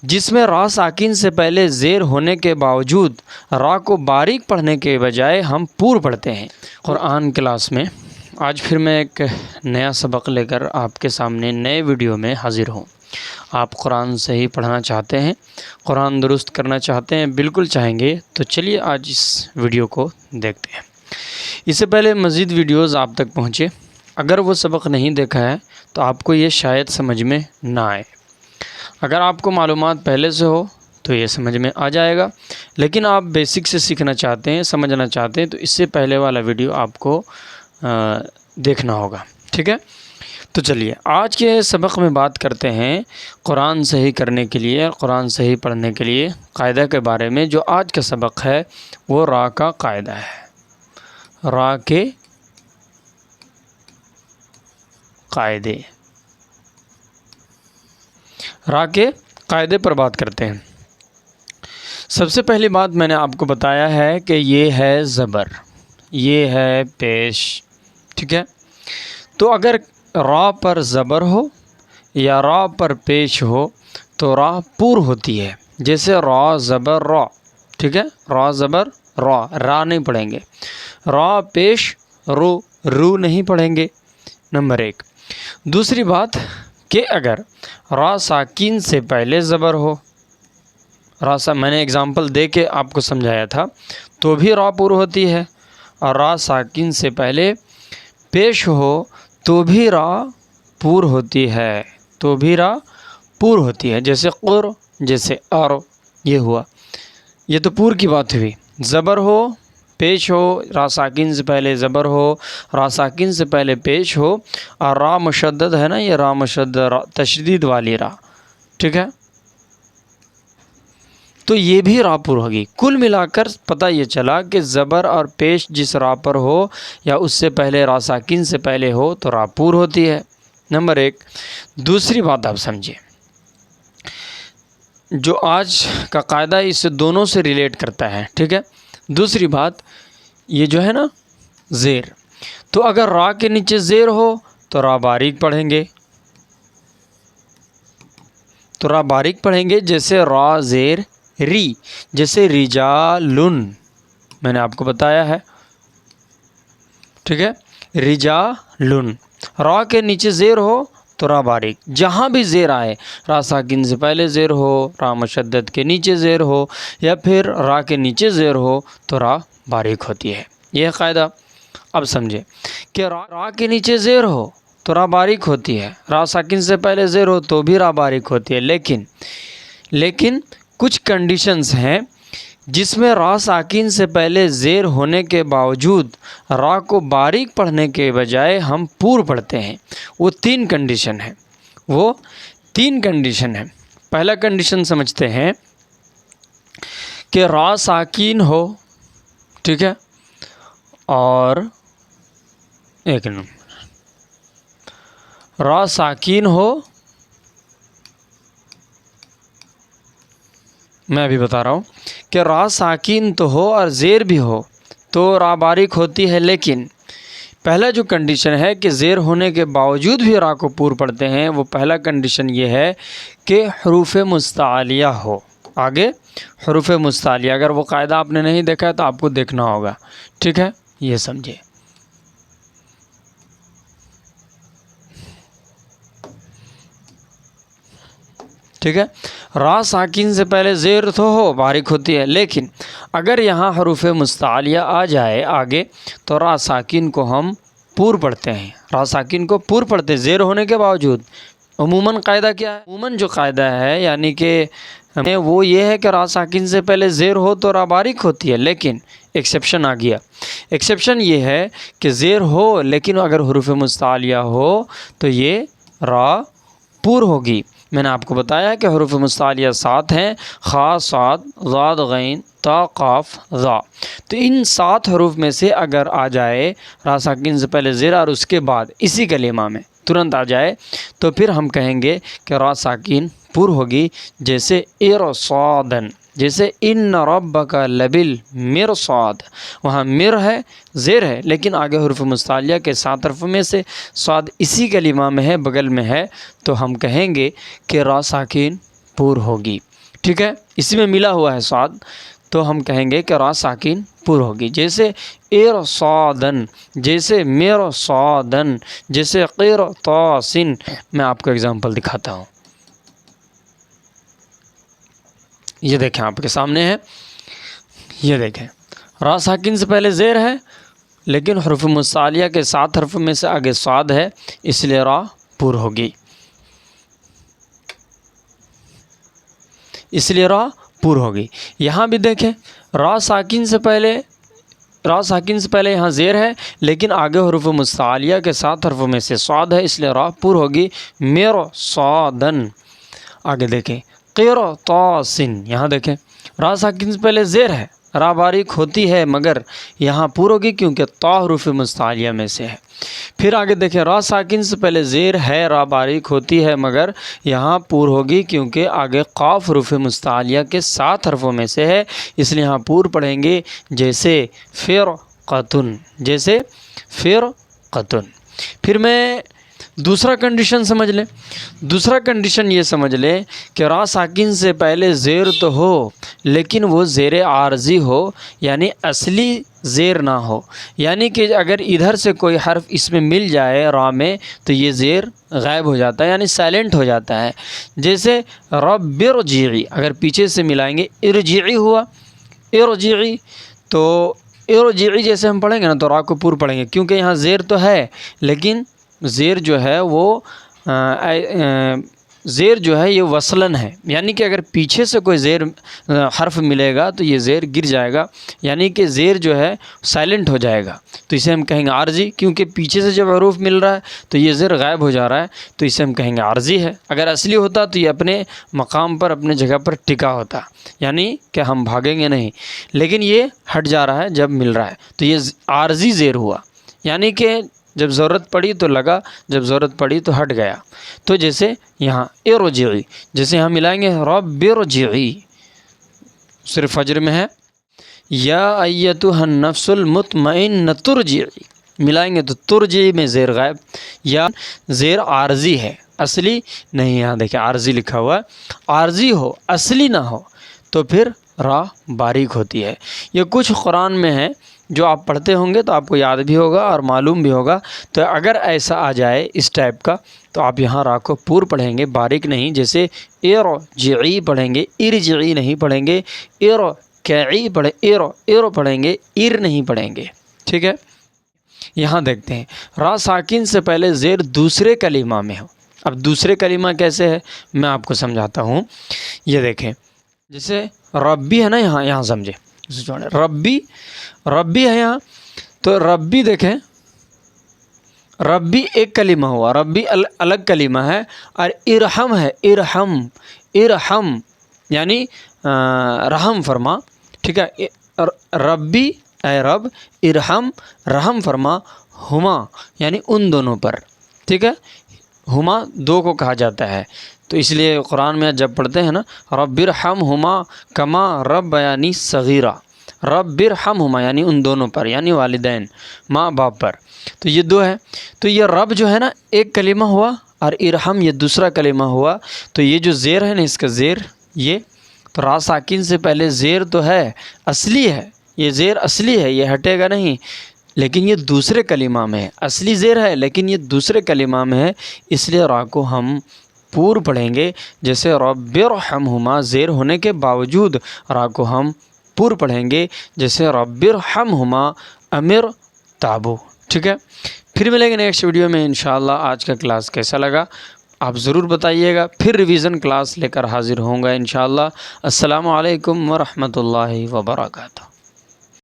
جس میں را ساکن سے پہلے زیر ہونے کے باوجود را کو باریک پڑھنے کے بجائے ہم پور پڑھتے ہیں۔ قرآن کلاس میں آج پھر میں ایک نیا سبق لے کر آپ کے سامنے نئے ویڈیو میں حاضر ہوں۔ آپ قرآن صحیح پڑھنا چاہتے ہیں، قرآن درست کرنا چاہتے ہیں، بالکل چاہیں گے تو چلیے آج اس ویڈیو کو دیکھتے ہیں۔ اس سے پہلے مزید ویڈیوز آپ تک پہنچے، اگر وہ سبق نہیں دیکھا ہے تو آپ کو یہ شاید سمجھ میں نہ آئے۔ اگر آپ کو معلومات پہلے سے ہو تو یہ سمجھ میں آ جائے گا، لیکن آپ بیسک سے سیکھنا چاہتے ہیں، سمجھنا چاہتے ہیں تو اس سے پہلے والا ویڈیو آپ کو دیکھنا ہوگا، ٹھیک ہے؟ تو چلیے آج کے سبق میں بات کرتے ہیں قرآن صحیح کرنے کے لیے، قرآن صحیح پڑھنے کے لیے قاعدہ کے بارے میں۔ جو آج کا سبق ہے وہ را کا قاعدہ ہے، را کے قاعدے، را کے قاعدے پر بات کرتے ہیں۔ سب سے پہلی بات میں نے آپ کو بتایا ہے کہ یہ ہے زبر، یہ ہے پیش، ٹھیک ہے؟ تو اگر را پر زبر ہو یا را پر پیش ہو تو را پور ہوتی ہے، جیسے را زبر را، ٹھیک ہے؟ را زبر را، را نہیں پڑھیں گے۔ را پیش رو، رو نہیں پڑھیں گے، نمبر ایک۔ دوسری بات کہ اگر را ساکن سے پہلے زبر ہو، میں نے اگزامپل دے کے آپ کو سمجھایا تھا، تو بھی را پور ہوتی ہے، اور را ساکن سے پہلے پیش ہو تو بھی را پور ہوتی ہے، تو بھی را پور ہوتی ہے، جیسے قر، جیسے ار، یہ ہوا، یہ تو پور کی بات ہوئی۔ زبر ہو، پیش ہو، را ساکن سے پہلے زبر ہو، را ساکن سے پہلے پیش ہو، اور را مشدد ہے نا، یہ را مشدد، تشدید والی را، ٹھیک ہے؟ تو یہ بھی را پور ہوگی۔ کل ملا کر پتہ یہ چلا کہ زبر اور پیش جس را پر ہو یا اس سے پہلے را ساکن سے پہلے ہو تو را پور ہوتی ہے، نمبر ایک۔ دوسری بات آپ سمجھیں، جو آج کا قاعدہ اس سے دونوں سے ریلیٹ کرتا ہے، ٹھیک ہے؟ دوسری بات یہ جو ہے نا زیر، تو اگر را کے نیچے زیر ہو تو را باریک پڑھیں گے، تو را باریک پڑھیں گے، جیسے را زیر ری، جیسے رجالن، میں نے آپ کو بتایا ہے، ٹھیک ہے؟ رجالن، را کے نیچے زیر ہو تو را باریک، جہاں بھی زیر آئے، را ساکن سے پہلے زیر ہو، را مشدد کے نیچے زیر ہو، یا پھر را کے نیچے زیر ہو تو را باریک ہوتی ہے، یہ قاعدہ۔ اب سمجھے کہ را کے نیچے زیر ہو تو را باریک ہوتی ہے، را ساکن سے پہلے زیر ہو تو بھی را باریک ہوتی ہے، لیکن کچھ کنڈیشنز ہیں جس میں را ساکن سے پہلے زیر ہونے کے باوجود را کو باریک پڑھنے کے بجائے ہم پور پڑھتے ہیں۔ وہ تین کنڈیشن ہیں۔ پہلا کنڈیشن سمجھتے ہیں کہ را ساکن ہو، ٹھیک ہے؟ اور ایک نمبر را ساکن ہو، میں ابھی بتا رہا ہوں کہ را ساکن تو ہو اور زیر بھی ہو تو را باریک ہوتی ہے، لیکن پہلا جو کنڈیشن ہے کہ زیر ہونے کے باوجود بھی را کو پور پڑھتے ہیں، وہ پہلا کنڈیشن یہ ہے کہ حروف مستعلیہ ہو۔ آگے حروف مستعلیہ، اگر وہ قاعدہ آپ نے نہیں دیکھا ہے تو آپ کو دیکھنا ہوگا، ٹھیک ہے؟ یہ سمجھے۔ ٹھیک ہے؟ را ساکن سے پہلے زیر تو ہو، باریک ہوتی ہے، لیکن اگر یہاں حروف مستعلیہ آ جائے آگے تو را ساکن کو ہم پور پڑھتے ہیں، را ساکن کو پور پڑھتے ہیں زیر ہونے کے باوجود۔ عموماً قاعدہ کیا ہے؟ عموماً جو قاعدہ ہے یعنی کہ وہ یہ ہے کہ را ساکن سے پہلے زیر ہو تو را باریک ہوتی ہے، لیکن ایکسیپشن آ گیا۔ ایکسیپشن یہ ہے کہ زیر ہو لیکن اگر حروف مستعلیہ ہو تو یہ را پور ہوگی۔ میں نے آپ کو بتایا کہ حروف مستعلیہ 7 ہیں، خا، صاد، ضاد، غین، تا، قاف، ظا۔ تو ان 7 حروف میں سے اگر آ جائے را ساکن سے پہلے زیر اور اس کے بعد اسی کلمہ میں ترنت آ جائے تو پھر ہم کہیں گے کہ را ساکن پور ہوگی، جیسے ارصادن، جیسے ان ربک لبالمرصاد، وہاں مر ہے، زیر ہے، لیکن آگے حروف مستعلیہ کے 7 حرفوں میں سے صاد اسی کلمہ میں ہے، بغل میں ہے، تو ہم کہیں گے کہ را ساکن پور ہوگی، ٹھیک ہے۔ اسی میں ملا ہوا ہے صاد، تو ہم کہیں گے کہ را ساکن پور ہوگی، جیسے ارصادن، جیسے مرصادن، جیسے قرطاسن۔ میں آپ کو اگزامپل دکھاتا ہوں، یہ دیکھیں آپ کے سامنے ہے، یہ دیکھیں را ساکن سے پہلے زیر ہے، لیکن حروف مستعلیہ کے 7 حرف میں سے آگے صاد ہے، اس لیے را پور ہوگی، اس لیے را پور ہوگی۔ یہاں بھی دیکھیں را ساکن سے پہلے یہاں زیر ہے، لیکن آگے حروف مستعلیہ کے 7 حرفوں میں سے صاد ہے، اس لیے را پور ہوگی۔ مرصادن، آگے دیکھیں قرطاسن، یہاں دیکھیں را ساکن سے پہلے زیر ہے، را باریک ہوتی ہے مگر یہاں پور ہوگی کیونکہ طا حروف مستعلیہ میں سے ہے۔ پھر آگے دیکھیں را ساکن سے پہلے زیر ہے، را باریک ہوتی ہے مگر یہاں پور ہوگی کیونکہ آگے قاف حروف مستعلیہ کے 7 حرفوں میں سے ہے، اس لیے یہاں پور پڑھیں گے، جیسے فرقتن، جیسے فرقتن۔ پھر میں دوسرا کنڈیشن سمجھ لیں، دوسرا کنڈیشن یہ سمجھ لیں کہ را ساکن سے پہلے زیر تو ہو لیکن وہ زیر عارضی ہو، یعنی اصلی زیر نہ ہو، یعنی کہ اگر ادھر سے کوئی حرف اس میں مل جائے را میں تو یہ زیر غائب ہو جاتا ہے، یعنی سائلنٹ ہو جاتا ہے۔ جیسے رب ارجعی، اگر پیچھے سے ملائیں گے ارجعی ہوا، ارجعی، تو ارجعی جیسے ہم پڑھیں گے نا تو را کو پور پڑھیں گے، کیونکہ یہاں زیر تو ہے لیکن زیر جو ہے وہ زیر جو ہے یہ وصلاً ہے، یعنی کہ اگر پیچھے سے کوئی زیر حرف ملے گا تو یہ زیر گر جائے گا، یعنی کہ زیر جو ہے سائلنٹ ہو جائے گا، تو اسے ہم کہیں گے عارضی، کیونکہ پیچھے سے جب حروف مل رہا ہے تو یہ زیر غائب ہو جا رہا ہے، تو اسے ہم کہیں گے عارضی ہے۔ اگر اصلی ہوتا تو یہ اپنے مقام پر، اپنے جگہ پر ٹکا ہوتا، یعنی کہ ہم بھاگیں گے نہیں، لیکن یہ ہٹ جا رہا ہے جب مل رہا ہے، تو یہ عارضی زیر ہوا، یعنی کہ جب ضرورت پڑی تو لگا، جب ضرورت پڑی تو ہٹ گیا۔ تو جیسے یہاں ارجعی، جیسے ہم ملائیں گے رب ارجعی، صرف فجر میں ہے یا ایتھا النفس المطمئنۃ ارجعی، ملائیں گے تو ترجعی میں زیر غائب، یا زیر عارضی ہے اصلی نہیں، یہاں دیکھیں عارضی لکھا ہوا ہے، عارضی ہو اصلی نہ ہو تو پھر را باریک ہوتی ہے۔ یہ کچھ قرآن میں ہے جو آپ پڑھتے ہوں گے تو آپ کو یاد بھی ہوگا اور معلوم بھی ہوگا، تو اگر ایسا آ جائے اس ٹائپ کا تو آپ یہاں را کو پور پڑھیں گے، باریک نہیں، جیسے ارجعی پڑھیں گے، ارجعی نہیں پڑھیں گے، ارکعی پڑھیں گے، ار نہیں پڑھیں گے، ٹھیک ہے۔ یہاں دیکھتے ہیں را ساکن سے پہلے زیر دوسرے کلمہ میں ہو۔ اب دوسرے کلمہ کیسے ہے میں آپ کو سمجھاتا ہوں، یہ دیکھیں جیسے ربی ہے نا، یہاں سمجھے، ربی ہے یہاں، تو ربی دیکھیں ربی ایک کلمہ ہوا، ربی الگ کلمہ ہے، اور ارحم ہے، ارحم یعنی رحم فرما، ٹھیک ہے۔ ربی اے رب، ارحم رحم فرما، ہما یعنی ان دونوں پر، ٹھیک ہے، ہما دو کو کہا جاتا ہے، تو اس لیے قرآن میں جب پڑھتے ہیں نا رب ارحمہما کما ربیانی صغیرا، رب ارحمہما یعنی ان دونوں پر، یعنی والدین ماں باپ پر، تو یہ دو ہے، تو یہ رب جو ہے نا ایک کلمہ ہوا اور ارحم یہ دوسرا کلمہ ہوا، تو یہ جو زیر ہے نا اس کا زیر، یہ تو را ساکن سے پہلے زیر تو ہے، اصلی ہے، یہ زیر اصلی ہے، یہ ہٹے گا نہیں، لیکن یہ دوسرے کلمہ میں ہے، اصلی زیر ہے لیکن یہ دوسرے کلمہ میں ہے، اس لیے را کو ہم پور پڑھیں گے، جیسے رب ارحمہما زیر ہونے کے باوجود را کو ہم پور پڑھیں گے، جیسے رب ارحمہما امر تابو، ٹھیک ہے۔ پھر ملیں گے نیکسٹ ویڈیو میں انشاءاللہ۔ آج کا کلاس کیسا لگا آپ ضرور بتائیے گا، پھر ریویژن کلاس لے کر حاضر ہوں گا انشاءاللہ۔ السلام علیکم ورحمۃ اللہ وبرکاتہ۔